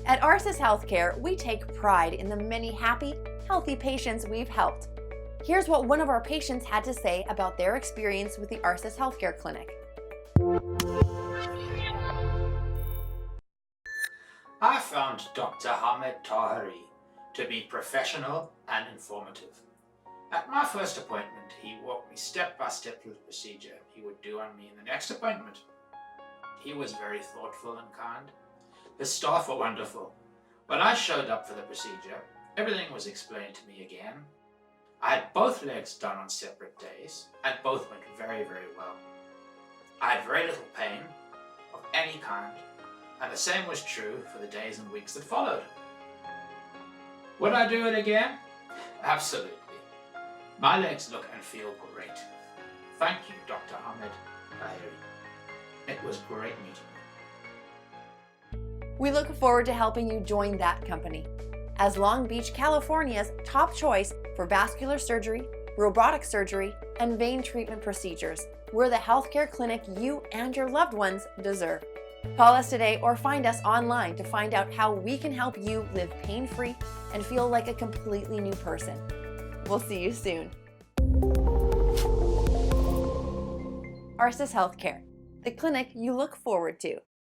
At Aurses Healthcare, we take pride in the many happy, healthy patients we've helped. Here's what one of our patients had to say about their experience with the Aurses Healthcare clinic. I found Dr. Hamed Taheri to be professional and informative. At my first appointment, he walked me step by step through the procedure he would do on me in the next appointment. He was very thoughtful and kind. The staff were wonderful. When I showed up for the procedure, everything was explained to me again. I had both legs done on separate days, and both went very, very well. I had very little pain of any kind, and the same was true for the days and weeks that followed. Would I do it again? Absolutely. My legs look and feel great. Thank you, Dr. Hamed Taheri. It was great meeting you. We look forward to helping you join that company. As Long Beach, California's top choice for vascular surgery, robotic surgery, and vein treatment procedures, we're the healthcare clinic you and your loved ones deserve. Call us today or find us online to find out how we can help you live pain-free and feel like a completely new person. We'll see you soon. Aurses Healthcare, the clinic you look forward to.